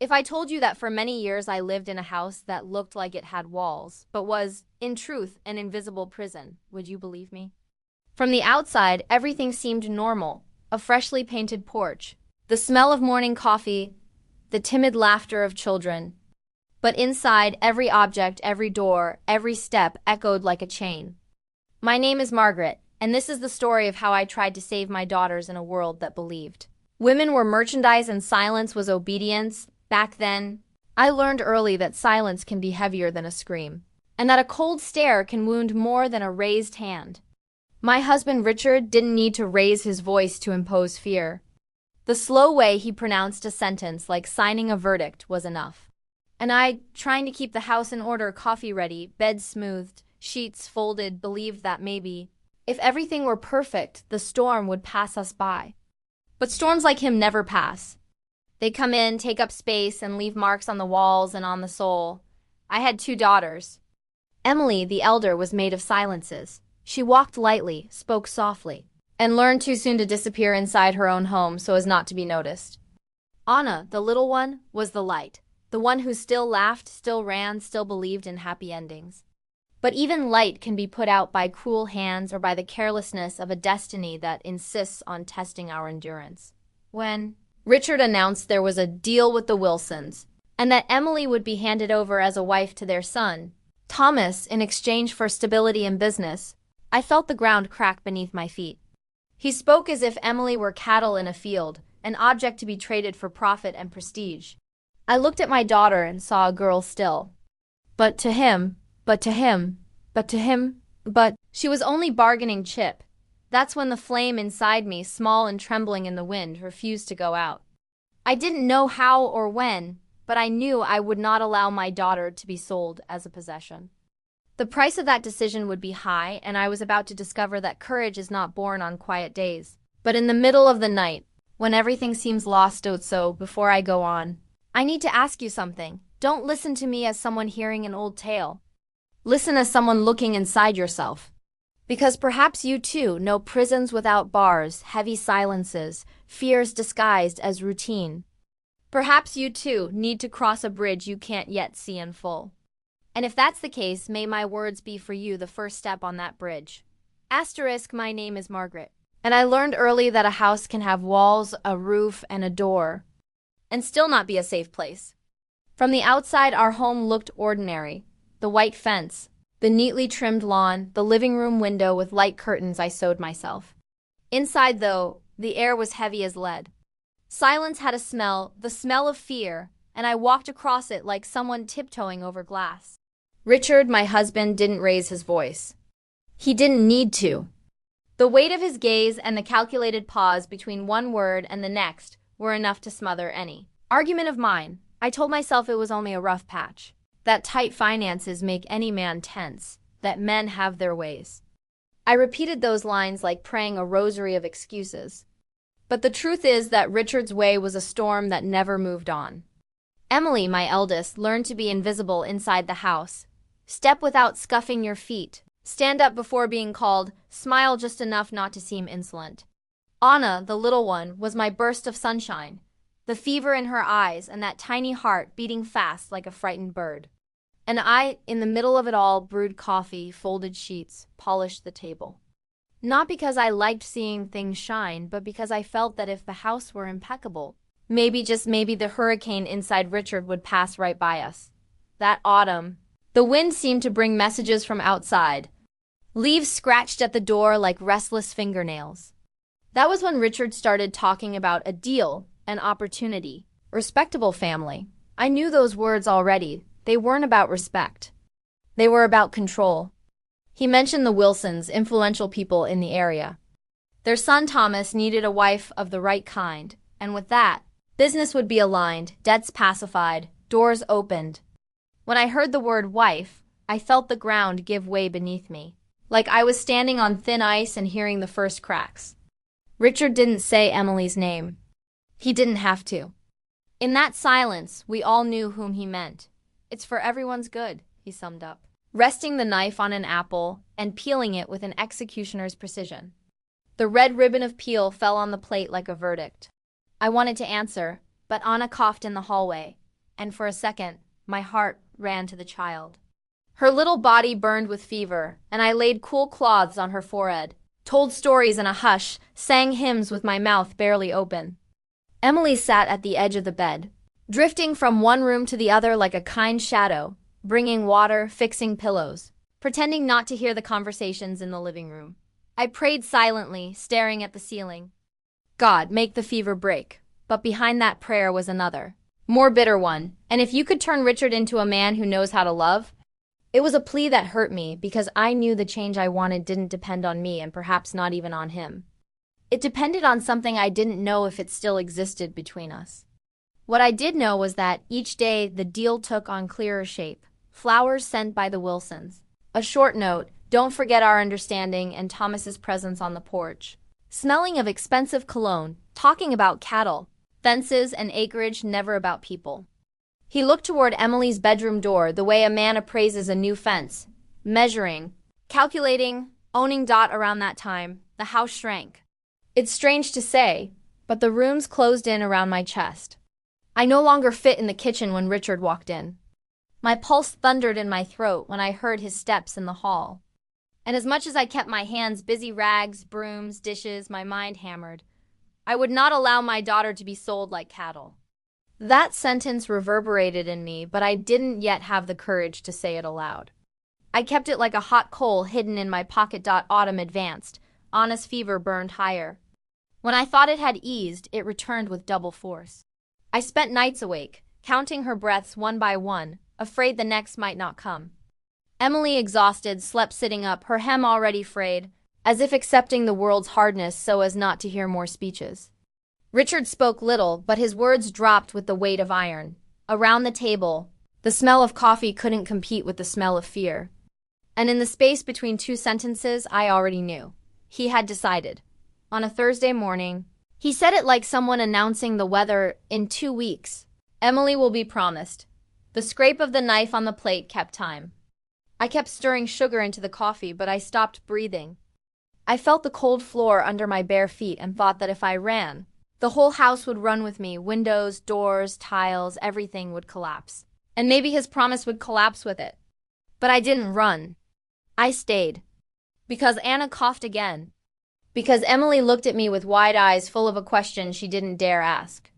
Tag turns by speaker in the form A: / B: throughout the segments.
A: If I told you that for many years I lived in a house that looked like it had walls, but was, in truth, an invisible prison, would you believe me? From the outside, everything seemed normal. A freshly painted porch, the smell of morning coffee, the timid laughter of children. But inside, every object, every door, every step echoed like a chain. My name is Margaret, and this is the story of how I tried to save my daughters in a world that believed women were merchandise and silence was obedience. Back then, I learned early that silence can be heavier than a scream, and that a cold stare can wound more than a raised hand. My husband Richard didn't need to raise his voice to impose fear. The slow way he pronounced a sentence like signing a verdict was enough. And I, trying to keep the house in order, coffee ready, bed smoothed, sheets folded, believed that maybe, if everything were perfect, the storm would pass us by. But storms like him never pass. They come in, take up space, and leave marks on the walls and on the soul. I had 2 daughters. Emily, the elder, was made of silences. She walked lightly, spoke softly, and learned too soon to disappear inside her own home so as not to be noticed. Anna, the little one, was the light, the one who still laughed, still ran, still believed in happy endings. But even light can be put out by cruel hands or by the carelessness of a destiny that insists on testing our endurance. When Richard announced there was a deal with the Wilsons, and that Emily would be handed over as a wife to their son, Thomas, in exchange for stability in business, I felt the ground crack beneath my feet. He spoke as if Emily were cattle in a field, an object to be traded for profit and prestige. I looked at my daughter and saw a girl still. But she was only bargaining chip. That's when the flame inside me, small and trembling in the wind, refused to go out. I didn't know how or when, but I knew I would not allow my daughter to be sold as a possession. The price of that decision would be high, and I was about to discover that courage is not born on quiet days, but in the middle of the night, when everything seems lost. So, before I go on, I need to ask you something. Don't listen to me as someone hearing an old tale. Listen as someone looking inside yourself. Because perhaps you too know prisons without bars, heavy silences, fears disguised as routine. Perhaps you too need to cross a bridge you can't yet see in full. And if that's the case, may my words be for you the first step on that bridge. Asterisk, my name is Margaret, and I learned early that a house can have walls, a roof, and a door, and still not be a safe place. From the outside, our home looked ordinary. The white fence, the neatly trimmed lawn, the living room window with light curtains I sewed myself. Inside, though, the air was heavy as lead. Silence had a smell, the smell of fear, and I walked across it like someone tiptoeing over glass. Richard, my husband, didn't raise his voice. He didn't need to. The weight of his gaze and the calculated pause between one word and the next were enough to smother any argument of mine. I told myself it was only a rough patch, that tight finances make any man tense, that men have their ways. I repeated those lines like praying a rosary of excuses. But the truth is that Richard's way was a storm that never moved on. Emily, my eldest, learned to be invisible inside the house. Step without scuffing your feet. Stand up before being called. Smile just enough not to seem insolent. Anna, the little one, was my burst of sunshine. The fever in her eyes and that tiny heart beating fast like a frightened bird. And I, in the middle of it all, brewed coffee, folded sheets, polished the table. Not because I liked seeing things shine, but because I felt that if the house were impeccable, maybe, just maybe, the hurricane inside Richard would pass right by us. That autumn, the wind seemed to bring messages from outside. Leaves scratched at the door like restless fingernails. That was when Richard started talking about a deal, an opportunity, respectable family. I knew those words already. They weren't about respect. They were about control. He mentioned the Wilsons, influential people in the area. Their son Thomas needed a wife of the right kind, and with that, business would be aligned, debts pacified, doors opened. When I heard the word wife, I felt the ground give way beneath me, like I was standing on thin ice and hearing the first cracks. Richard didn't say Emily's name. He didn't have to. In that silence, we all knew whom he meant. It's for everyone's good, he summed up, resting the knife on an apple and peeling it with an executioner's precision. The red ribbon of peel fell on the plate like a verdict. I wanted to answer, but Anna coughed in the hallway. and for a second, my heart ran to the child. Her little body burned with fever, and I laid cool cloths on her forehead, told stories in a hush, sang hymns with my mouth barely open. Emily sat at the edge of the bed, drifting from one room to the other like a kind shadow, bringing water, fixing pillows, pretending not to hear the conversations in the living room. I prayed silently, staring at the ceiling. God, make the fever break. But behind that prayer was another, more bitter one. And if you could turn Richard into a man who knows how to love? It was a plea that hurt me because I knew the change I wanted didn't depend on me and perhaps not even on him. It depended on something I didn't know if it still existed between us. What I did know was that each day the deal took on clearer shape. Flowers sent by the Wilsons. A short note, don't forget our understanding, and Thomas's presence on the porch. Smelling of expensive cologne, talking about cattle, fences and acreage, never about people. He looked toward Emily's bedroom door the way a man appraises a new fence, measuring, calculating, owning. Around that time, the house shrank. It's strange to say, but the rooms closed in around my chest. I no longer fit in the kitchen when Richard walked in. My pulse thundered in my throat when I heard his steps in the hall. And as much as I kept my hands busy, rags, brooms, dishes, my mind hammered, I would not allow my daughter to be sold like cattle. That sentence reverberated in me, but I didn't yet have the courage to say it aloud. I kept it like a hot coal hidden in my pocket. Autumn advanced. Anna's fever burned higher. When I thought it had eased, it returned with double force. I spent nights awake, counting her breaths one by one, afraid the next might not come. Emily, exhausted, slept sitting up, her hem already frayed, as if accepting the world's hardness so as not to hear more speeches. Richard spoke little, but his words dropped with the weight of iron. Around the table, the smell of coffee couldn't compete with the smell of fear. And in the space between two sentences, I already knew. He had decided. On a Thursday morning, he said it like someone announcing the weather. In 2 weeks, Emily will be promised. The scrape of the knife on the plate kept time. I kept stirring sugar into the coffee, but I stopped breathing. I felt the cold floor under my bare feet and thought that if I ran, the whole house would run with me. Windows, doors, tiles, everything would collapse. And maybe his promise would collapse with it. But I didn't run. I stayed. Because Anna coughed again. Because Emily looked at me with wide eyes full of a question she didn't dare ask.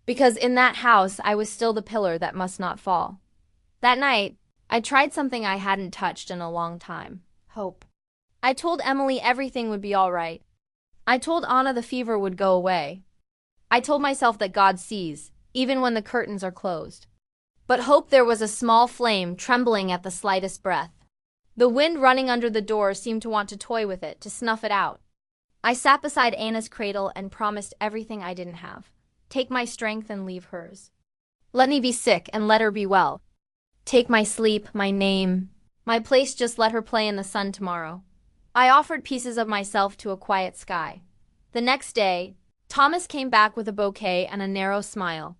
A: Because in that house I was still the pillar that must not fall. That night, I tried something I hadn't touched in a long time. Hope. I told Emily everything would be all right. I told Anna the fever would go away. I told myself that God sees, even when the curtains are closed. But hope, there was a small flame trembling at the slightest breath. The wind running under the door seemed to want to toy with it, to snuff it out. I sat beside Anna's cradle and promised everything I didn't have. Take my strength and leave hers. Let me be sick and let her be well. Take my sleep, my name, my place, just let her play in the sun tomorrow. I offered pieces of myself to a quiet sky. The next day, Thomas came back with a bouquet and a narrow smile.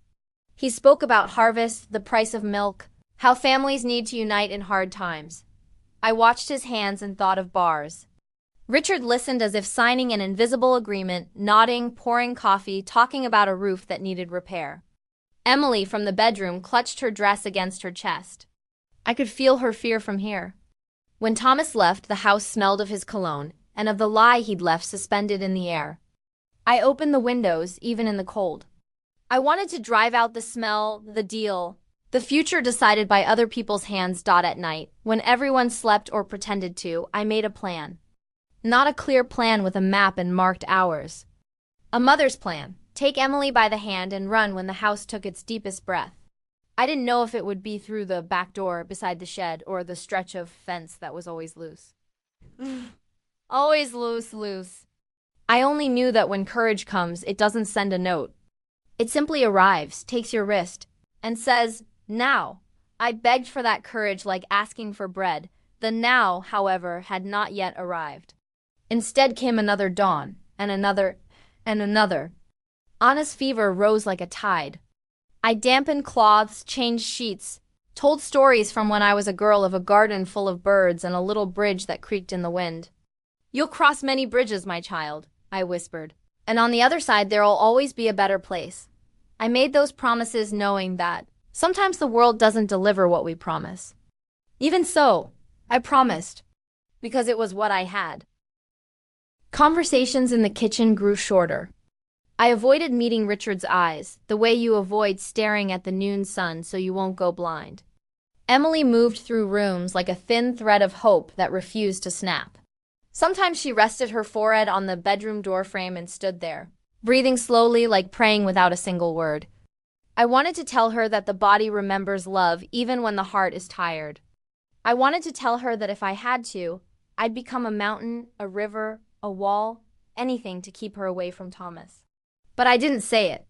A: He spoke about harvest, the price of milk, how families need to unite in hard times. I watched his hands and thought of bars. Richard listened as if signing an invisible agreement, nodding, pouring coffee, talking about a roof that needed repair. Emily, from the bedroom, clutched her dress against her chest. I could feel her fear from here. When Thomas left, the house smelled of his cologne and of the lie he'd left suspended in the air. I opened the windows, even in the cold. I wanted to drive out the smell, the deal, the future decided by other people's hands. At night, when everyone slept or pretended to, I made a plan. Not a clear plan with a map and marked hours. A mother's plan. Take Emily by the hand and run when the house took its deepest breath. I didn't know if it would be through the back door beside the shed or the stretch of fence that was always loose. Always loose. I only knew that when courage comes, it doesn't send a note. It simply arrives, takes your wrist, and says, now. I begged for that courage like asking for bread. The now, however, had not yet arrived. Instead came another dawn, and another, and another. Anna's fever rose like a tide. I dampened cloths, changed sheets, told stories from when I was a girl of a garden full of birds and a little bridge that creaked in the wind. You'll cross many bridges, my child, I whispered, and on the other side there'll always be a better place. I made those promises knowing that, Sometimes the world doesn't deliver what we promise. Even so, I promised, because it was what I had. Conversations in the kitchen grew shorter. I avoided meeting Richard's eyes, the way you avoid staring at the noon sun so you won't go blind. Emily moved through rooms like a thin thread of hope that refused to snap. Sometimes she rested her forehead on the bedroom doorframe and stood there, breathing slowly like praying without a single word. I wanted to tell her that the body remembers love even when the heart is tired. I wanted to tell her that if I had to, I'd become a mountain, a river, a wall, anything to keep her away from Thomas. But I didn't say it.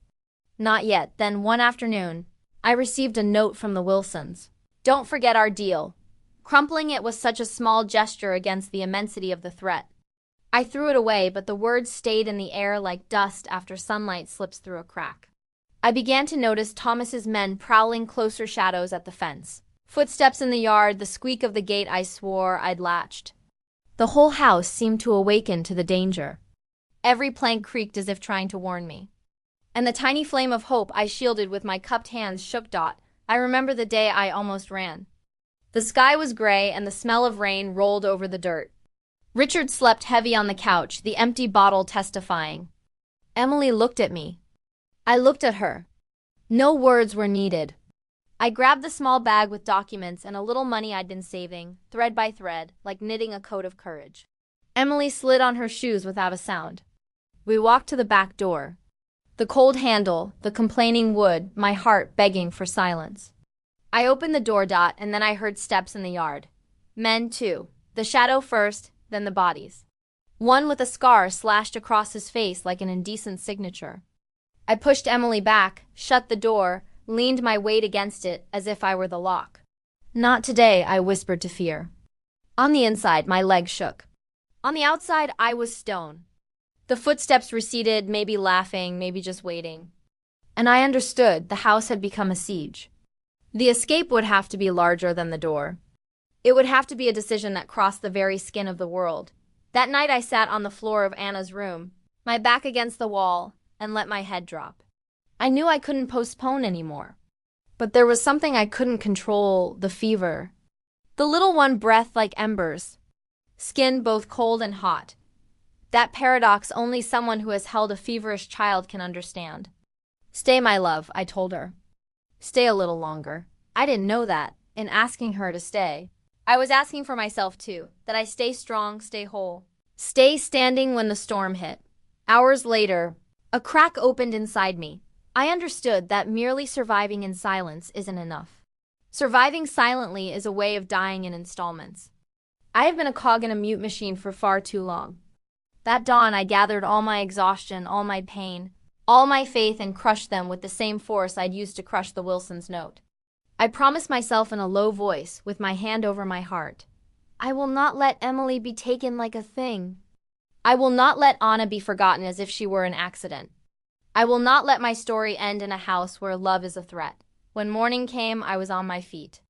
A: Not yet. Then one afternoon, I received a note from the Wilsons. Don't forget our deal. Crumpling it was such a small gesture against the immensity of the threat. I threw it away, but the words stayed in the air like dust after sunlight slips through a crack. I began to notice Thomas's men prowling closer shadows at the fence. Footsteps in the yard, the squeak of the gate I swore I'd latched. The whole house seemed to awaken to the danger. Every plank creaked as if trying to warn me. And the tiny flame of hope I shielded with my cupped hands shook. I remember the day I almost ran. The sky was gray and the smell of rain rolled over the dirt. Richard slept heavy on the couch, the empty bottle testifying. Emily looked at me. I looked at her. No words were needed. I grabbed the small bag with documents and a little money I'd been saving, thread by thread, like knitting a coat of courage. Emily slid on her shoes without a sound. We walked to the back door. The cold handle, the complaining wood, my heart begging for silence. I opened the door, and then I heard steps in the yard. Men, too. The shadow first, then the bodies. One with a scar slashed across his face like an indecent signature. I pushed Emily back, shut the door, leaned my weight against it as if I were the lock. Not today, I whispered to fear. On the inside, my legs shook. On the outside, I was stone. The footsteps receded, maybe laughing, maybe just waiting. And I understood the house had become a siege. The escape would have to be larger than the door. It would have to be a decision that crossed the very skin of the world. That night I sat on the floor of Anna's room, my back against the wall, and let my head drop. I knew I couldn't postpone anymore. But there was something I couldn't control, the fever. The little one breathed like embers, skin both cold and hot. That paradox only someone who has held a feverish child can understand. Stay, my love, I told her. Stay a little longer. I didn't know that, in asking her to stay. I was asking for myself too, that I stay strong, stay whole. Stay standing when the storm hit. Hours later, a crack opened inside me. I understood that merely surviving in silence isn't enough. Surviving silently is a way of dying in installments. I have been a cog in a mute machine for far too long. That dawn I gathered all my exhaustion, all my pain, all my faith and crushed them with the same force I'd used to crush the Wilsons' note. I promised myself in a low voice, with my hand over my heart, I will not let Emily be taken like a thing. I will not let Anna be forgotten as if she were an accident. I will not let my story end in a house where love is a threat. When morning came, I was on my feet.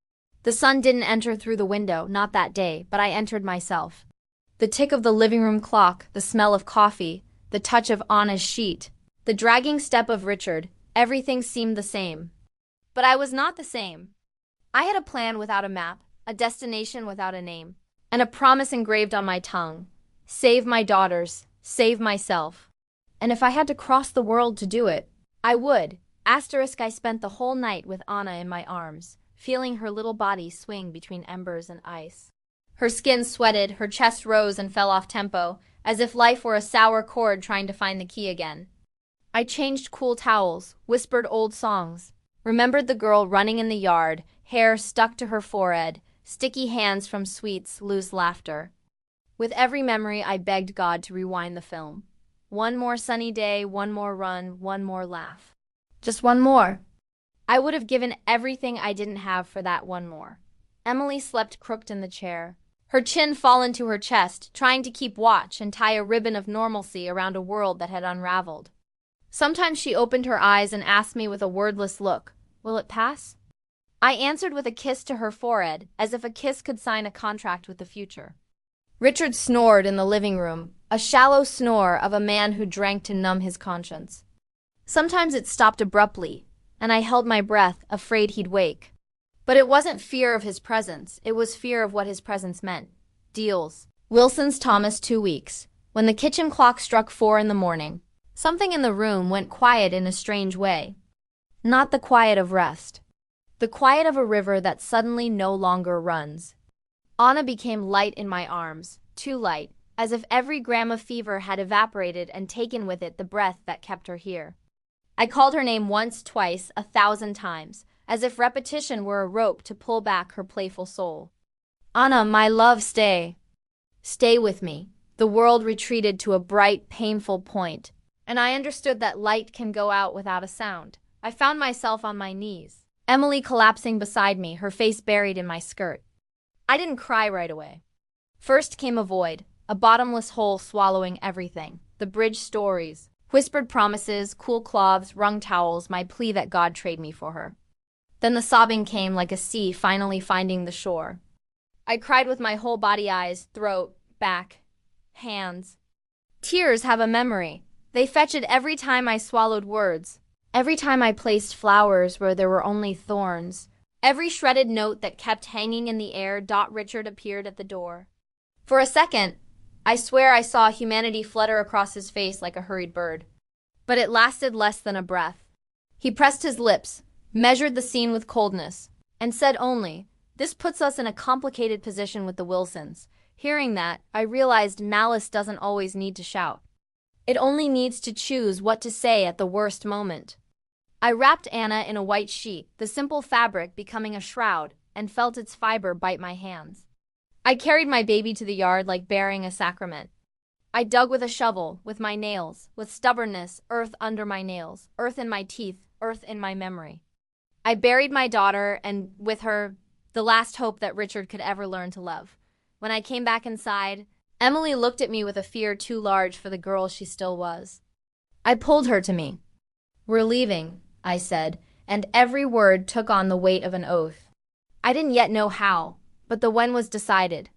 A: The sun didn't enter through the window, not that day, but I entered myself. The tick of the living room clock, the smell of coffee, the touch of Anna's sheet, the dragging step of Richard, everything seemed the same. But I was not the same. I had a plan without a map, a destination without a name, and a promise engraved on my tongue. Save my daughters, save myself. And if I had to cross the world to do it, I would. I spent the whole night with Anna in my arms, feeling her little body swing between embers and ice. Her skin sweated, her chest rose and fell off tempo, as if life were a sour chord trying to find the key again. I changed cool towels, whispered old songs, remembered the girl running in the yard, hair stuck to her forehead, sticky hands from sweets, loose laughter. With every memory, I begged God to rewind the film. One more sunny day, one more run, one more laugh. Just one more. I would have given everything I didn't have for that one more. Emily slept crooked in the chair, her chin fallen to her chest, trying to keep watch and tie a ribbon of normalcy around a world that had unraveled. Sometimes she opened her eyes and asked me with a wordless look, "Will it pass?" I answered with a kiss to her forehead, as if a kiss could sign a contract with the future. Richard snored in the living room, a shallow snore of a man who drank to numb his conscience. Sometimes it stopped abruptly, and I held my breath, afraid he'd wake. But it wasn't fear of his presence, it was fear of what his presence meant. Deals. Wilson's Thomas 2 weeks. When the kitchen clock struck 4 in the morning, something in the room went quiet in a strange way. Not the quiet of rest. The quiet of a river that suddenly no longer runs. Anna became light in my arms, too light, as if every gram of fever had evaporated and taken with it the breath that kept her here. I called her name once, twice, 1,000 times, as if repetition were a rope to pull back her playful soul. Anna, my love, stay. Stay with me. The world retreated to a bright, painful point, and I understood that light can go out without a sound. I found myself on my knees, Emily collapsing beside me, her face buried in my skirt. I didn't cry right away. First came a void, a bottomless hole swallowing everything. The bridge stories, whispered promises, cool cloths, wrung towels, my plea that God trade me for her. Then the sobbing came like a sea finally finding the shore. I cried with my whole body, eyes, throat, back, hands. Tears have a memory. They fetch it every time I swallowed words, every time I placed flowers where there were only thorns, every shredded note that kept hanging in the air. Richard appeared at the door. For a second, I swear I saw humanity flutter across his face like a hurried bird. But it lasted less than a breath. He pressed his lips, measured the scene with coldness, and said only, "This puts us in a complicated position with the Wilsons." Hearing that, I realized malice doesn't always need to shout. It only needs to choose what to say at the worst moment. I wrapped Anna in a white sheet, the simple fabric becoming a shroud, and felt its fiber bite my hands. I carried my baby to the yard like bearing a sacrament. I dug with a shovel, with my nails, with stubbornness, earth under my nails, earth in my teeth, earth in my memory. I buried my daughter, and with her, the last hope that Richard could ever learn to love. When I came back inside, Emily looked at me with a fear too large for the girl she still was. I pulled her to me. "We're leaving," I said, and every word took on the weight of an oath. I didn't yet know how, but the when was decided.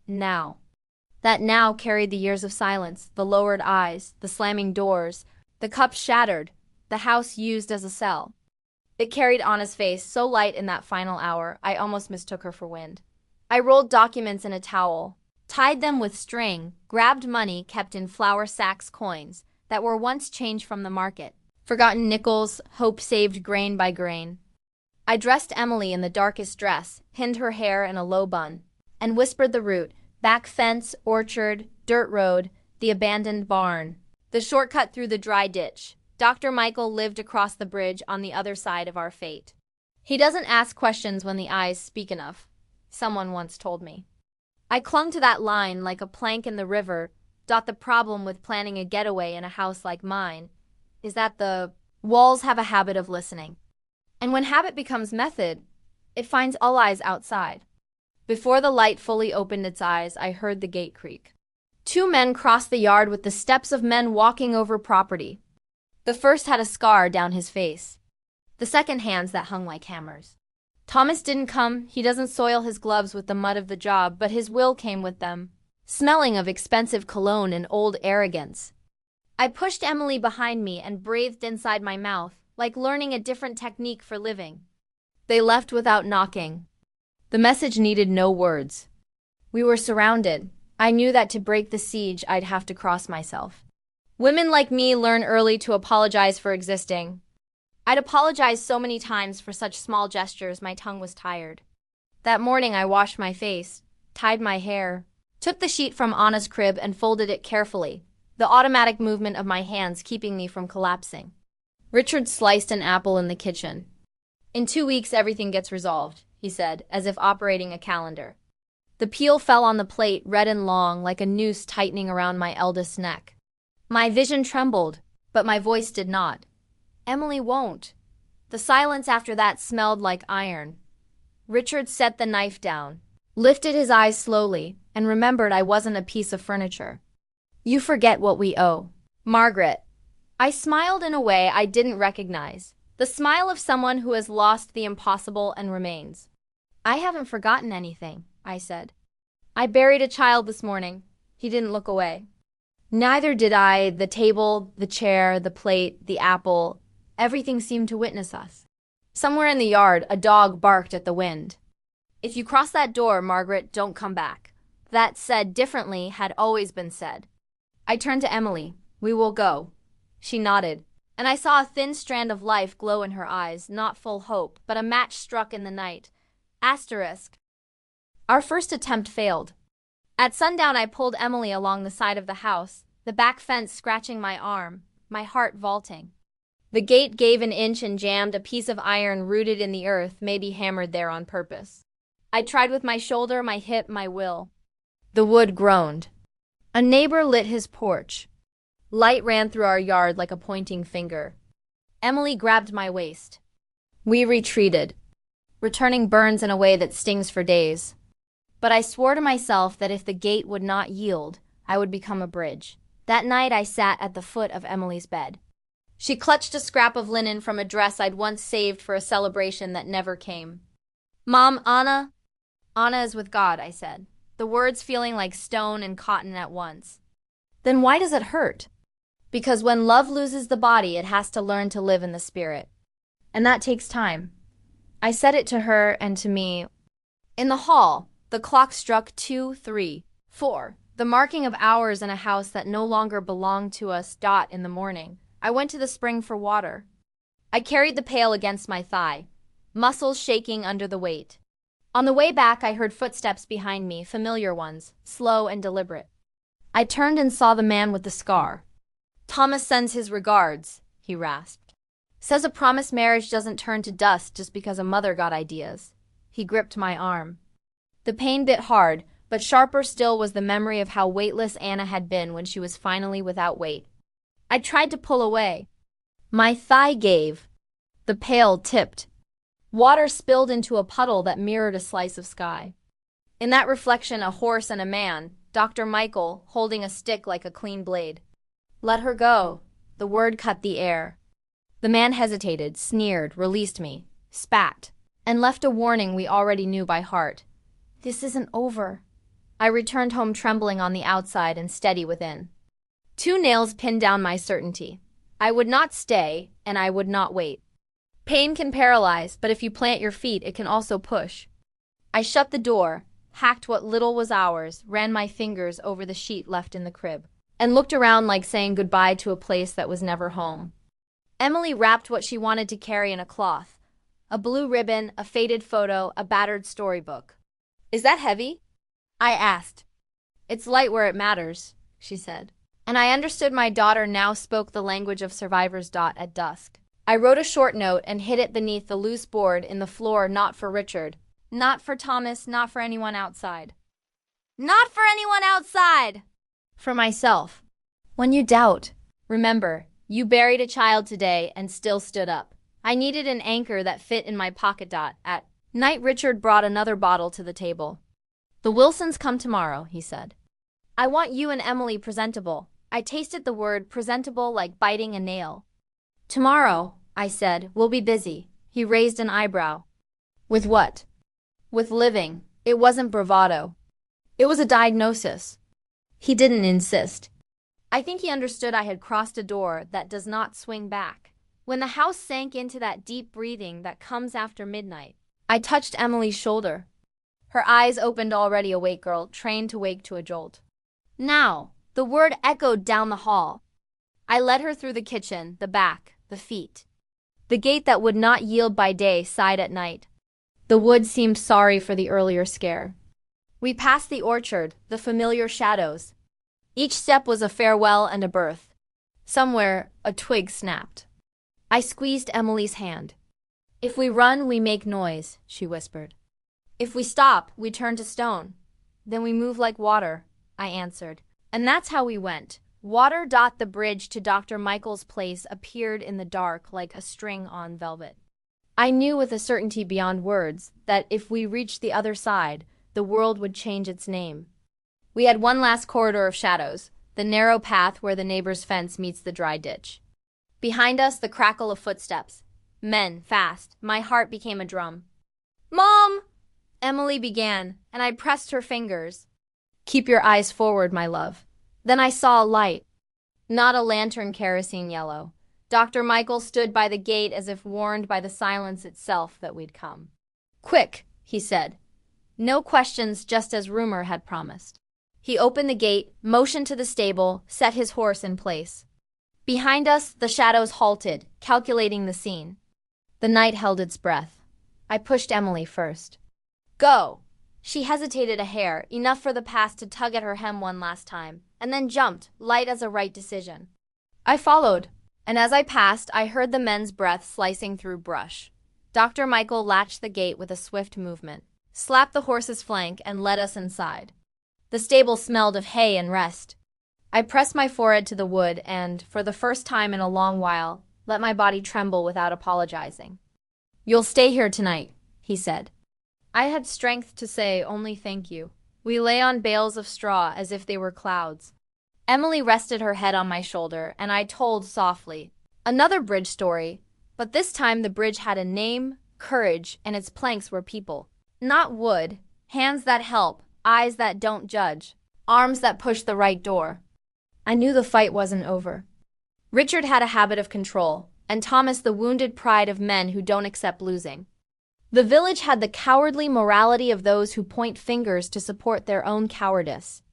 A: Now. That now carried the years of silence, the lowered eyes, the slamming doors, the cups shattered, the house used as a cell. It carried Anna's face, so light in that final hour, I almost mistook her for wind. I rolled documents in a towel, tied them with string, grabbed money kept in flour sacks, coins that were once changed from the market, forgotten nickels, hope saved grain by grain. I dressed Emily in the darkest dress, pinned her hair in a low bun, and whispered the route: back fence, orchard, dirt road, the abandoned barn, the shortcut through the dry ditch. Dr. Michael lived across the bridge on the other side of our fate. He doesn't ask questions when the eyes speak enough, someone once told me. I clung to that line like a plank in the river. The problem with planning a getaway in a house like mine is that the walls have a habit of listening. And when habit becomes method, it finds all eyes outside. Before the light fully opened its eyes, I heard the gate creak. 2 men crossed the yard with the steps of men walking over property. The first had a scar down his face. The second hands that hung like hammers. Thomas didn't come. He doesn't soil his gloves with the mud of the job, but his will came with them, smelling of expensive cologne and old arrogance. I pushed Emily behind me and breathed inside my mouth, like learning a different technique for living. They left without knocking. The message needed no words. We were surrounded. I knew that to break the siege, I'd have to cross myself. Women like me learn early to apologize for existing. I'd apologized so many times for such small gestures, my tongue was tired. That morning I washed my face, tied my hair, took the sheet from Anna's crib and folded it carefully, the automatic movement of my hands keeping me from collapsing. Richard sliced an apple in the kitchen. "In 2 weeks everything gets resolved," he said, as if operating a calendar. The peel fell on the plate, red and long, like a noose tightening around my eldest's neck. My vision trembled, but my voice did not. "Emily won't." The silence after that smelled like iron. Richard set the knife down, lifted his eyes slowly, and remembered I wasn't a piece of furniture. "You forget what we owe, Margaret." I smiled in a way I didn't recognize, the smile of someone who has lost the impossible and remains. "I haven't forgotten anything," I said. "I buried a child this morning." He didn't look away. Neither did I. The table, the chair, the plate, the apple, everything seemed to witness us. Somewhere in the yard, a dog barked at the wind. If you cross that door, Margaret, don't come back. That said differently had always been said. I turned to Emily. We will go. She nodded, and I saw a thin strand of life glow in her eyes, not full hope, but a match struck in the night. Asterisk. Our first attempt failed. At sundown, I pulled Emily along the side of the house, the back fence scratching my arm, my heart vaulting. The gate gave an inch and jammed, a piece of iron rooted in the earth, maybe hammered there on purpose. I tried with my shoulder, my hip, my will. The wood groaned. A neighbor lit his porch. Light ran through our yard like a pointing finger. Emily grabbed my waist. We retreated, returning burns in a way that stings for days. But I swore to myself that if the gate would not yield, I would become a bridge. That night I sat at the foot of Emily's bed. She clutched a scrap of linen from a dress I'd once saved for a celebration that never came. Mom, Anna is with God, I said, the words feeling like stone and cotton at once. Then why does it hurt? Because when love loses the body, it has to learn to live in the spirit. And that takes time. I said it to her and to me. In the hall, the clock struck 2, 3, 4, the marking of hours in a house that no longer belonged to us. In the morning, I went to the spring for water. I carried the pail against my thigh, muscles shaking under the weight. On the way back, I heard footsteps behind me, familiar ones, slow and deliberate. I turned and saw the man with the scar. Thomas sends his regards, he rasped. Says a promised marriage doesn't turn to dust just because a mother got ideas. He gripped my arm. The pain bit hard, but sharper still was the memory of how weightless Anna had been when she was finally without weight. I tried to pull away. My thigh gave. The pail tipped. Water spilled into a puddle that mirrored a slice of sky. In that reflection, a horse and a man, Dr. Michael, holding a stick like a clean blade. Let her go. The word cut the air. The man hesitated, sneered, released me, spat, and left a warning we already knew by heart. This isn't over. I returned home trembling on the outside and steady within. 2 nails pinned down my certainty. I would not stay, and I would not wait. Pain can paralyze, but if you plant your feet, it can also push. I shut the door, hacked what little was ours, ran my fingers over the sheet left in the crib, and looked around like saying goodbye to a place that was never home. Emily wrapped what she wanted to carry in a cloth. A blue ribbon, a faded photo, a battered storybook. Is that heavy? I asked. It's light where it matters, she said. And I understood my daughter now spoke the language of survivors. At dusk, I wrote a short note and hid it beneath the loose board in the floor. Not for Richard. Not for Thomas. Not for anyone outside. Not for anyone outside! For myself. When you doubt, remember, you buried a child today and still stood up. I needed an anchor that fit in my pocket. At night, Richard brought another bottle to the table. The Wilsons come tomorrow, he said. I want you and Emily presentable. I tasted the word presentable like biting a nail. Tomorrow, I said, we'll be busy. He raised an eyebrow. With what? With living. It wasn't bravado. It was a diagnosis. He didn't insist. I think he understood I had crossed a door that does not swing back. When the house sank into that deep breathing that comes after midnight, I touched Emily's shoulder. Her eyes opened, already awake girl, trained to wake to a jolt. Now, the word echoed down the hall. I led her through the kitchen, the back, the feet. The gate that would not yield by day sighed at night. The wood seemed sorry for the earlier scare. We passed the orchard, the familiar shadows. Each step was a farewell and a birth. Somewhere, a twig snapped. I squeezed Emily's hand. If we run, we make noise, she whispered. If we stop, we turn to stone. Then we move like water, I answered. And that's how we went. Water. The bridge to Dr. Michael's place appeared in the dark like a string on velvet. I knew with a certainty beyond words that if we reached the other side, the world would change its name. We had one last corridor of shadows, the narrow path where the neighbor's fence meets the dry ditch. Behind us, the crackle of footsteps. Men, fast. My heart became a drum. Mom! Emily began, and I pressed her fingers. Keep your eyes forward, my love. Then I saw a light. Not a lantern kerosene yellow. Dr. Michael stood by the gate as if warned by the silence itself that we'd come. "Quick," he said. No questions, just as rumor had promised. He opened the gate, motioned to the stable, set his horse in place. Behind us, the shadows halted, calculating the scene. The night held its breath. I pushed Emily first. "Go!" She hesitated a hair, enough for the past to tug at her hem one last time, and then jumped, light as a right decision. I followed, and as I passed, I heard the men's breath slicing through brush. Dr. Michael latched the gate with a swift movement, slapped the horse's flank, and led us inside. The stable smelled of hay and rest. I pressed my forehead to the wood and, for the first time in a long while, let my body tremble without apologizing. "You'll stay here tonight," he said. I had strength to say only thank you. We lay on bales of straw as if they were clouds. Emily rested her head on my shoulder, and I told softly. Another bridge story, but this time the bridge had a name, courage, and its planks were people. Not wood, hands that help, eyes that don't judge, arms that push the right door. I knew the fight wasn't over. Richard had a habit of control, and Thomas the wounded pride of men who don't accept losing. The village had the cowardly morality of those who point fingers to support their own cowardice.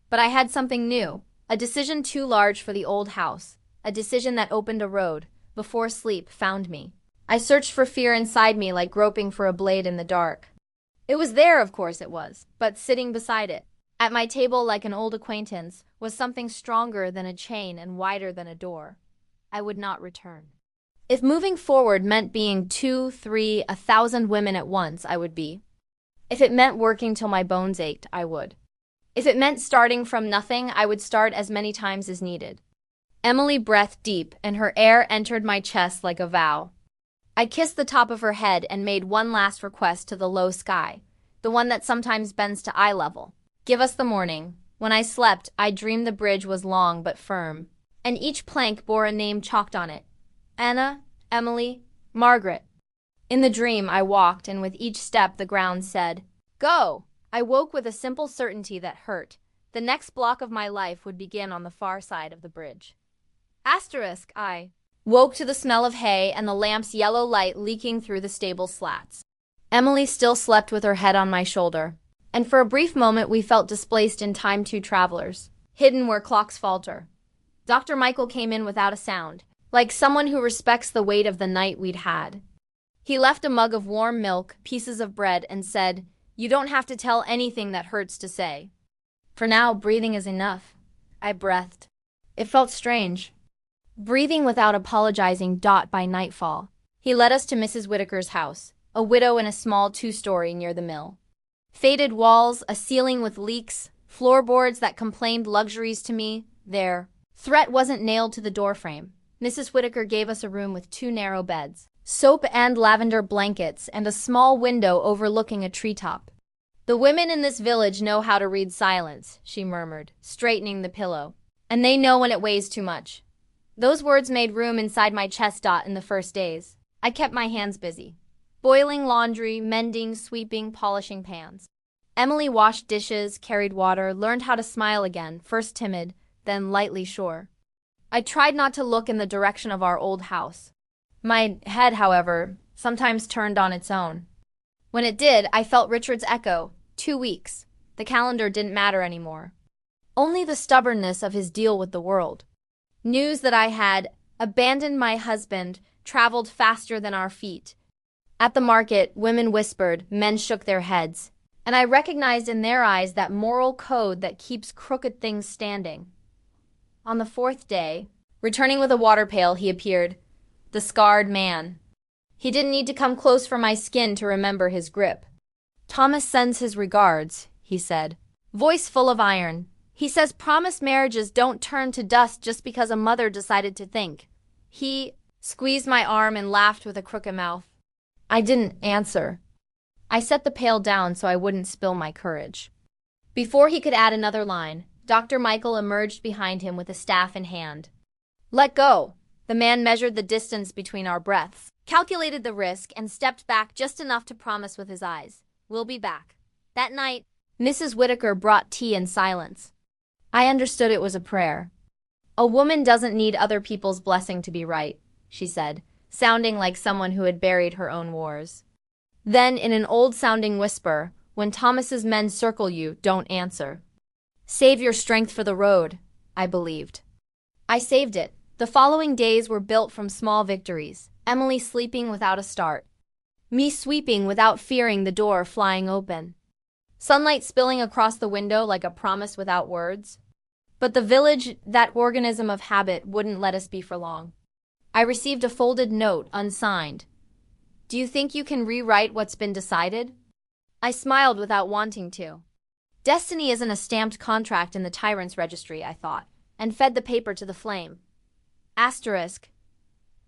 A: But I had something new, a decision too large for the old house, a decision that opened a road, before sleep found me. I searched for fear inside me like groping for a blade in the dark. It was there, of course it was, but sitting beside it, at my table like an old acquaintance, was something stronger than a chain and wider than a door. I would not return. If moving forward meant being 2, 3, 1,000 women at once, I would be. If it meant working till my bones ached, I would. If it meant starting from nothing, I would start as many times as needed. Emily breathed deep, and her air entered my chest like a vow. I kissed the top of her head and made one last request to the low sky, the one that sometimes bends to eye level. Give us the morning. When I slept, I dreamed the bridge was long but firm, and each plank bore a name chalked on it. Anna, Emily, Margaret. In the dream I walked, and with each step the ground said, "Go!" I woke with a simple certainty that hurt. The next block of my life would begin on the far side of the bridge. I woke to the smell of hay and the lamp's yellow light leaking through the stable slats. Emily still slept with her head on my shoulder, and for a brief moment we felt displaced in time, two travelers, hidden where clocks falter. Dr. Michael came in without a sound, like someone who respects the weight of the night we'd had. He left a mug of warm milk, pieces of bread, and said, "You don't have to tell anything that hurts to say. For now, breathing is enough." I breathed. It felt strange. Breathing without apologizing. By nightfall, he led us to Mrs. Whitaker's house, a widow in a small 2-story near the mill. Faded walls, a ceiling with leaks, floorboards that complained luxuries to me, their threat wasn't nailed to the doorframe. Mrs. Whitaker gave us a room with 2 narrow beds, soap and lavender blankets, and a small window overlooking a treetop. "The women in this village know how to read silence," she murmured, straightening the pillow. "And they know when it weighs too much." Those words made room inside my chest. In the first days, I kept my hands busy. Boiling laundry, mending, sweeping, polishing pans. Emily washed dishes, carried water, learned how to smile again, first timid, then lightly sure. I tried not to look in the direction of our old house. My head, however, sometimes turned on its own. When it did, I felt Richard's echo. 2 weeks. The calendar didn't matter anymore. Only the stubbornness of his deal with the world. News that I had abandoned my husband traveled faster than our feet. At the market, women whispered, men shook their heads, and I recognized in their eyes that moral code that keeps crooked things standing. On the 4th day, returning with a water pail, he appeared, the scarred man. He didn't need to come close for my skin to remember his grip. "Thomas sends his regards," he said, voice full of iron. "He says promised marriages don't turn to dust just because a mother decided to think." He squeezed my arm and laughed with a crooked mouth. I didn't answer. I set the pail down so I wouldn't spill my courage. Before he could add another line, Dr. Michael emerged behind him with a staff in hand. "Let go." The man measured the distance between our breaths, calculated the risk, and stepped back just enough to promise with his eyes, "We'll be back." That night, Mrs. Whitaker brought tea in silence. I understood it was a prayer. A woman doesn't need other people's blessing to be right. she said, sounding like someone who had buried her own wars. Then, in an old-sounding whisper, when Thomas's men circle you, don't answer. Save your strength for the road, I believed. I saved it. The following days were built from small victories. Emily sleeping without a start. Me sweeping without fearing the door flying open. Sunlight spilling across the window like a promise without words. But the village, that organism of habit, wouldn't let us be for long. I received a folded note, unsigned. Do you think you can rewrite what's been decided? I smiled without wanting to. Destiny isn't a stamped contract in the tyrant's registry, I thought, and fed the paper to the flame. Asterisk.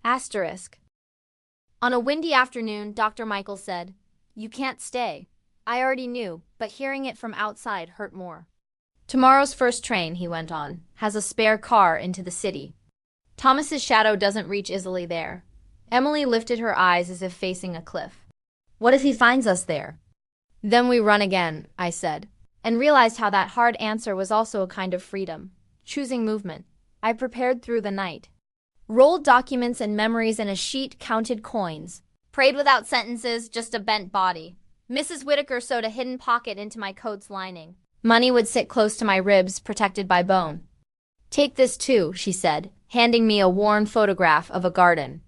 A: Asterisk. On a windy afternoon, Dr. Michael said, "You can't stay." I already knew, but hearing it from outside hurt more. Tomorrow's first train, he went on, has a spare car into the city. Thomas's shadow doesn't reach easily there. Emily lifted her eyes as if facing a cliff. What if he finds us there? Then we run again, I said, and realized how that hard answer was also a kind of freedom. Choosing movement. I prepared through the night. Rolled documents and memories in a sheet, counted coins. Prayed without sentences, just a bent body. Mrs. Whitaker sewed a hidden pocket into my coat's lining. Money would sit close to my ribs, protected by bone. Take this too, she said, handing me a worn photograph of a garden.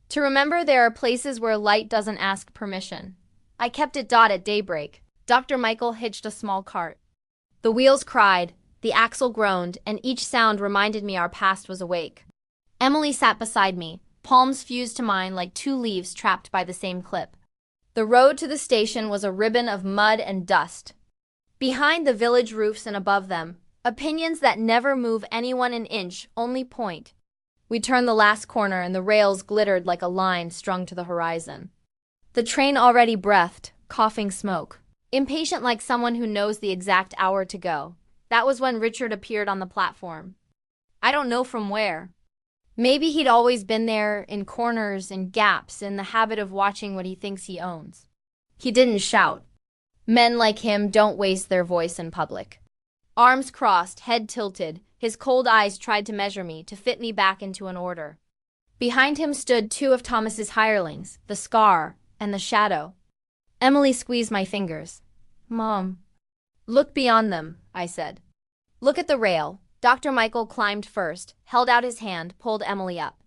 A: To remember there are places where light doesn't ask permission. I kept it at daybreak. Dr. Michael hitched a small cart. The wheels cried, the axle groaned, and each sound reminded me our past was awake. Emily sat beside me, palms fused to mine like two leaves trapped by the same clip. The road to the station was a ribbon of mud and dust. Behind the village roofs and above them, opinions that never move anyone an inch, only point. We turned the last corner and the rails glittered like a line strung to the horizon. The train already breathed, coughing smoke. Impatient like someone who knows the exact hour to go. That was when Richard appeared on the platform. I don't know from where. Maybe he'd always been there, in corners and gaps, in the habit of watching what he thinks he owns. He didn't shout. Men like him don't waste their voice in public. Arms crossed, head tilted, his cold eyes tried to measure me, to fit me back into an order. Behind him stood two of Thomas's hirelings, the Scar and the Shadow. Emily squeezed my fingers. Mom. Look beyond them, I said. Look at the rail. Dr. Michael climbed first, held out his hand, pulled Emily up.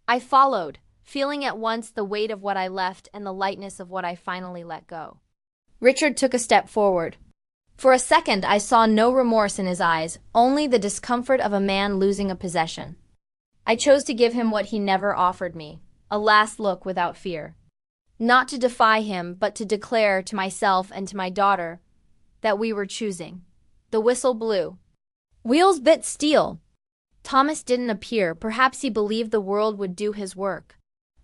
A: I followed, feeling at once the weight of what I left and the lightness of what I finally let go. Richard took a step forward. For a second, I saw no remorse in his eyes, only the discomfort of a man losing a possession. I chose to give him what he never offered me, a last look without fear. Not to defy him, but to declare to myself and to my daughter that we were choosing. The whistle blew. Wheels bit steel. Thomas didn't appear. Perhaps he believed the world would do his work.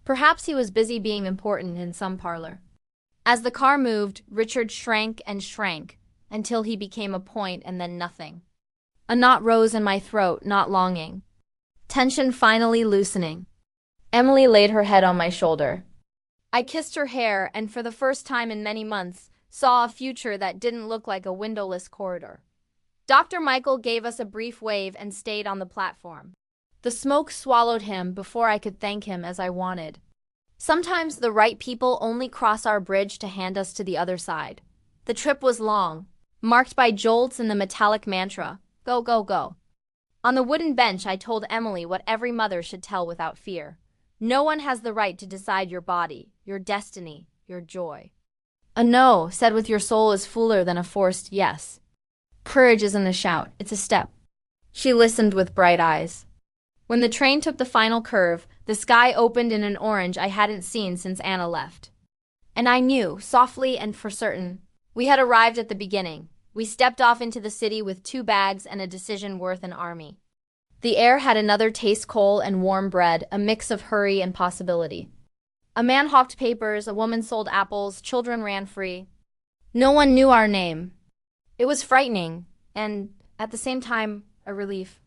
A: Perhaps he was busy being important in some parlor. As the car moved, Richard shrank and shrank, until he became a point and then nothing. A knot rose in my throat, not longing. Tension finally loosening. Emily laid her head on my shoulder. I kissed her hair and for the first time in many months, saw a future that didn't look like a windowless corridor. Dr. Michael gave us a brief wave and stayed on the platform. The smoke swallowed him before I could thank him as I wanted. Sometimes the right people only cross our bridge to hand us to the other side. The trip was long, marked by jolts and the metallic mantra, go, go, go. On the wooden bench, I told Emily what every mother should tell without fear. No one has the right to decide your body, your destiny, your joy. A no said with your soul is fuller than a forced yes. Courage isn't a shout, it's a step. She listened with bright eyes. When the train took the final curve, the sky opened in an orange I hadn't seen since Anna left. And I knew, softly and for certain, we had arrived at the beginning. We stepped off into the city with 2 bags and a decision worth an army. The air had another taste, coal and warm bread, a mix of hurry and possibility. A man hawked papers, a woman sold apples, children ran free. No one knew our name. It was frightening, and, at the same time, a relief.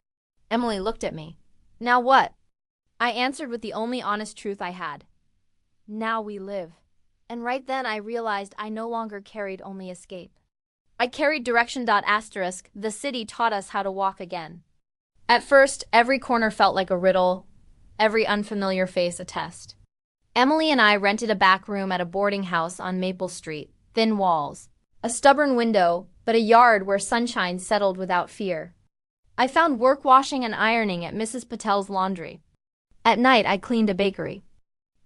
A: Emily looked at me. Now what? I answered with the only honest truth I had. Now we live. And right then I realized I no longer carried only escape. I carried direction. Asterisk, the city taught us how to walk again. At first, every corner felt like a riddle. every unfamiliar face a test. Emily and I rented a back room at a boarding house on Maple Street, thin walls, a stubborn window, but a yard where sunshine settled without fear. I found work washing and ironing at Mrs. Patel's laundry. At night, I cleaned a bakery.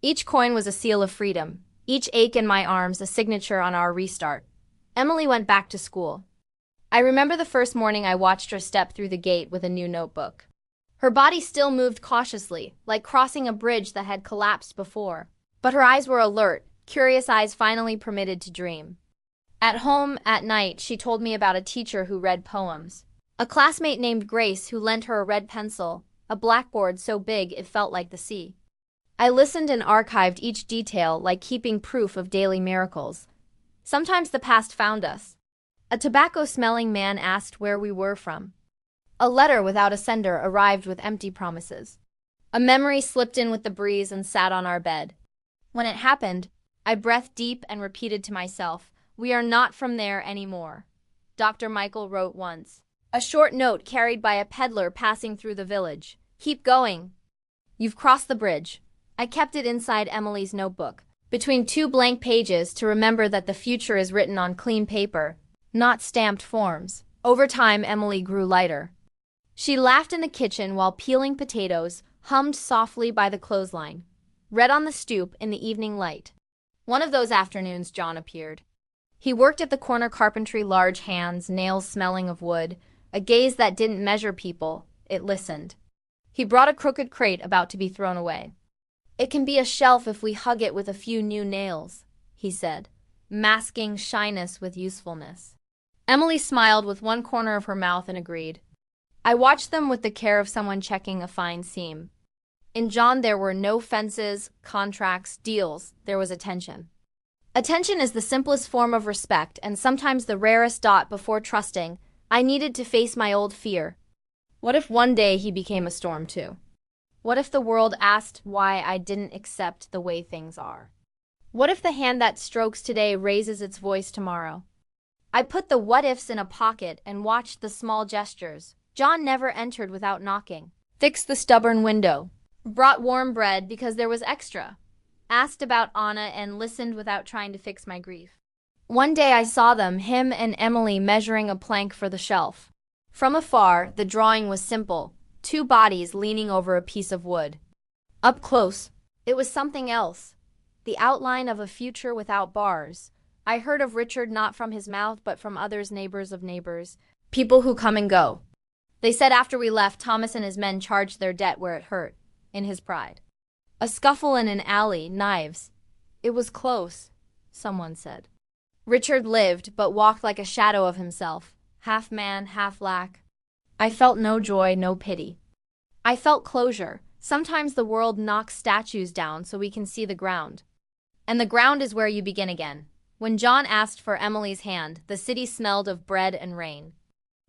A: Each coin was a seal of freedom, each ache in my arms a signature on our restart. Emily went back to school. I remember the first morning I watched her step through the gate with a new notebook. Her body still moved cautiously, like crossing a bridge that had collapsed before. But her eyes were alert, curious eyes finally permitted to dream. At home, at night, she told me about a teacher who read poems. A classmate named Grace who lent her a red pencil, a blackboard so big it felt like the sea. I listened and archived each detail like keeping proof of daily miracles. Sometimes the past found us. A tobacco-smelling man asked where we were from. A letter without a sender arrived with empty promises. A memory slipped in with the breeze and sat on our bed. When it happened, I breathed deep and repeated to myself, "We are not from there anymore." Dr. Michael wrote once. A short note carried by a peddler passing through the village. "Keep going. You've crossed the bridge." I kept it inside Emily's notebook, between two blank pages to remember that the future is written on clean paper, not stamped forms. Over time, Emily grew lighter. She laughed in the kitchen while peeling potatoes, hummed softly by the clothesline, read on the stoop in the evening light. One of those afternoons, John appeared. He worked at the corner carpentry, large hands, nails smelling of wood, a gaze that didn't measure people, it listened. He brought a crooked crate about to be thrown away. "It can be a shelf if we hug it with a few new nails," he said, masking shyness with usefulness. Emily smiled with one corner of her mouth and agreed. I watched them with the care of someone checking a fine seam. In John there were no fences, contracts, deals, there was attention. Attention is the simplest form of respect and sometimes the rarest dot before trusting. I needed to face my old fear. What if one day he became a storm too? What if the world asked why I didn't accept the way things are? What if the hand that strokes today raises its voice tomorrow? I put the what-ifs in a pocket and watched the small gestures. John never entered without knocking. Fixed the stubborn window. Brought warm bread because there was extra. Asked about Anna and listened without trying to fix my grief. One day I saw them, him and Emily, measuring a plank for the shelf. From afar, the drawing was simple, two bodies leaning over a piece of wood. Up close, it was something else, the outline of a future without bars. I heard of Richard not from his mouth but from others, neighbors of neighbors, people who come and go. They said after we left, Thomas and his men charged their debt where it hurt, in his pride. A scuffle in an alley, knives. It was close, someone said. Richard lived, but walked like a shadow of himself, half man, half lack. I felt no joy, no pity. I felt closure. Sometimes the world knocks statues down so we can see the ground. And the ground is where you begin again. When John asked for Emily's hand, the city smelled of bread and rain.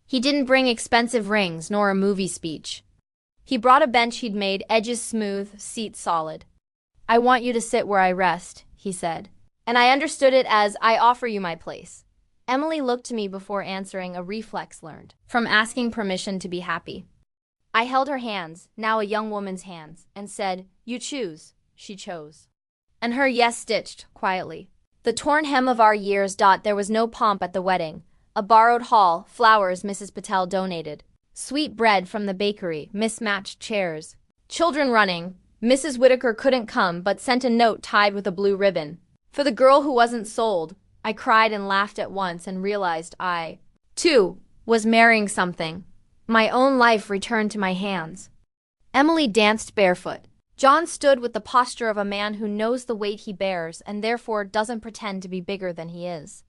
A: He didn't bring expensive rings nor a movie speech. He brought a bench he'd made, edges smooth, seat solid. "I want you to sit where I rest," he said. And I understood it as, "I offer you my place." Emily looked to me before answering, a reflex learned from asking permission to be happy. I held her hands, now a young woman's hands, and said, "You choose." She chose. And her yes stitched, quietly. The torn hem of our years. There was no pomp at the wedding. A borrowed hall, flowers Mrs. Patel donated. Sweet bread from the bakery, mismatched chairs. Children running. Mrs. Whitaker couldn't come but sent a note tied with a blue ribbon. For the girl who wasn't sold. I cried and laughed at once and realized I, too, was marrying something. My own life returned to my hands. Emily danced barefoot. John stood with the posture of a man who knows the weight he bears and therefore doesn't pretend to be bigger than he is.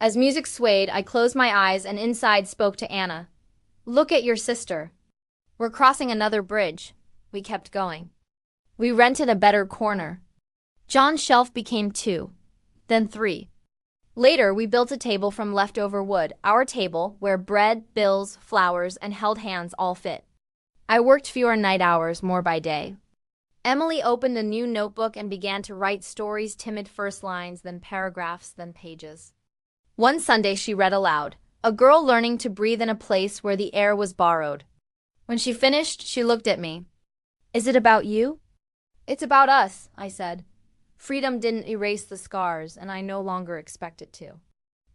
A: As music swayed, I closed my eyes and inside spoke to Anna. "Look at your sister. We're crossing another bridge." We kept going. We rented a better corner. John's shelf became 2, then 3. Later, we built a table from leftover wood, our table, where bread, bills, flowers, and held hands all fit. I worked fewer night hours, more by day. Emily opened a new notebook and began to write stories, timid first lines, then paragraphs, then pages. One Sunday she read aloud, a girl learning to breathe in a place where the air was borrowed. When she finished, she looked at me. Is it about you? It's about us, I said. Freedom didn't erase the scars, and I no longer expect it to.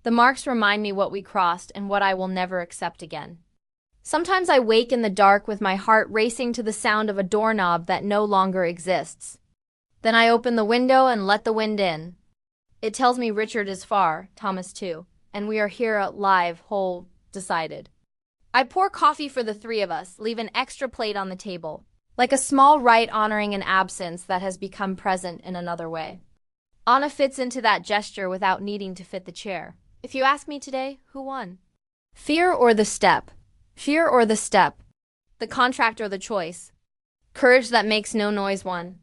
A: The marks remind me what we crossed and what I will never accept again. Sometimes I wake in the dark with my heart racing to the sound of a doorknob that no longer exists. Then I open the window and let the wind in. It tells me Richard is far, Thomas too, and we are here alive, whole, decided. I pour coffee for the three of us, leave an extra plate on the table, like a small rite honoring an absence that has become present in another way. Anna fits into that gesture without needing to fit the chair. If you ask me today, who won? Fear or the step? Fear or the step? The contract or the choice? Courage that makes no noise won.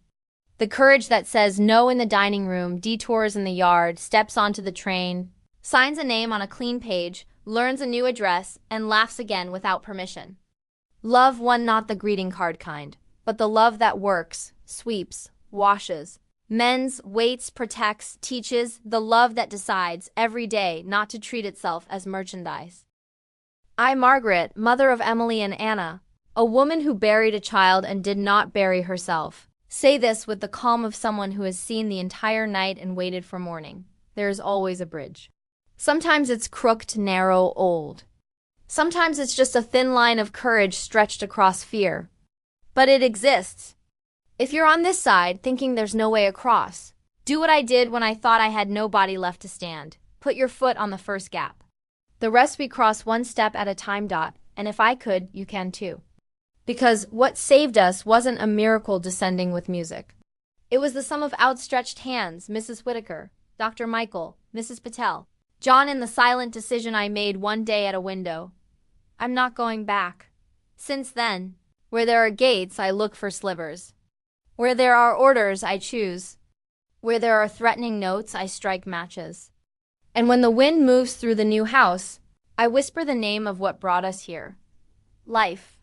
A: The courage that says no in the dining room, detours in the yard, steps onto the train, signs a name on a clean page, learns a new address, and laughs again without permission. Love won not the greeting card kind, but the love that works, sweeps, washes, mends, waits, protects, teaches, the love that decides every day not to treat itself as merchandise. I, Margaret, mother of Emily and Anna, a woman who buried a child and did not bury herself, say this with the calm of someone who has seen the entire night and waited for morning. There is always a bridge. Sometimes it's crooked, narrow, old. Sometimes it's just a thin line of courage stretched across fear. But it exists. If you're on this side, thinking there's no way across, do what I did when I thought I had no body left to stand. Put your foot on the first gap. The rest we cross one step at a time. And if I could, you can too. Because what saved us wasn't a miracle descending with music. It was the sum of outstretched hands, Mrs. Whitaker, Dr. Michael, Mrs. Patel, John, and the silent decision I made one day at a window. I'm not going back. Since then, where there are gates, I look for slivers. Where there are orders, I choose. Where there are threatening notes, I strike matches. And when the wind moves through the new house, I whisper the name of what brought us here. Life.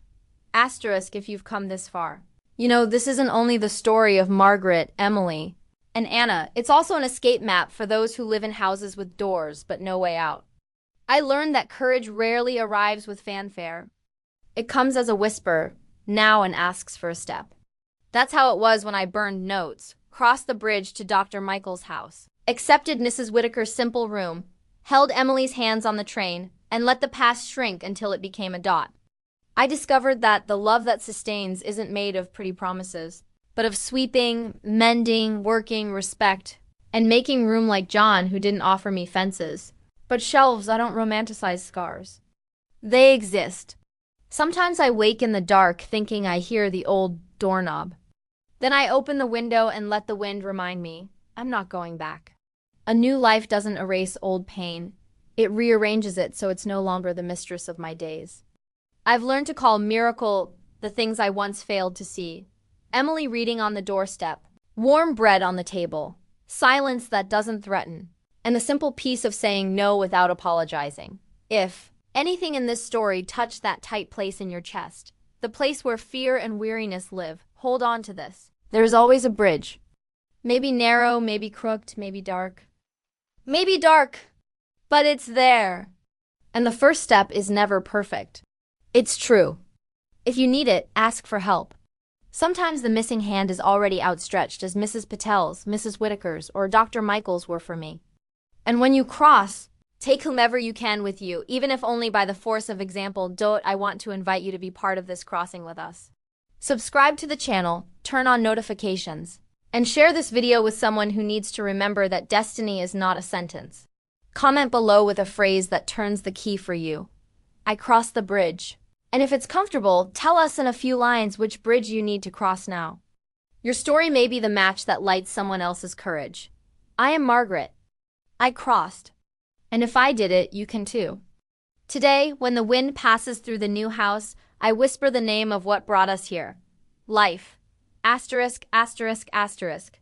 A: Asterisk if you've come this far. You know, this isn't only the story of Margaret, Emily, and Anna. It's also an escape map for those who live in houses with doors but no way out. I learned that courage rarely arrives with fanfare. It comes as a whisper, now, and asks for a step. That's how it was when I burned notes, crossed the bridge to Dr. Michael's house, accepted Mrs. Whitaker's simple room, held Emily's hands on the train, and let the past shrink until it became a dot. I discovered that the love that sustains isn't made of pretty promises, but of sweeping, mending, working, respect, and making room like John, who didn't offer me fences, but shelves. I don't romanticize scars. They exist. Sometimes I wake in the dark thinking I hear the old doorknob. Then I open the window and let the wind remind me, I'm not going back. A new life doesn't erase old pain. It rearranges it so it's no longer the mistress of my days. I've learned to call miracle the things I once failed to see. Emily reading on the doorstep, warm bread on the table, silence that doesn't threaten, and the simple peace of saying no without apologizing. If anything in this story touched that tight place in your chest, the place where fear and weariness live, hold on to this. There's always a bridge. Maybe narrow, maybe crooked, maybe dark. Maybe dark, but it's there. And the first step is never perfect. It's true. If you need it, ask for help. Sometimes the missing hand is already outstretched, as Mrs. Patel's, Mrs. Whitaker's, or Dr. Michael's were for me. And when you cross, take whomever you can with you, even if only by the force of example. I want to invite you to be part of this crossing with us. Subscribe to the channel, turn on notifications, and share this video with someone who needs to remember that destiny is not a sentence. Comment below with a phrase that turns the key for you. I crossed the bridge. And if it's comfortable, tell us in a few lines which bridge you need to cross now. Your story may be the match that lights someone else's courage. I am Margaret. I crossed. And if I did it, you can too. Today, when the wind passes through the new house, I whisper the name of what brought us here. Life. Asterisk, asterisk, asterisk.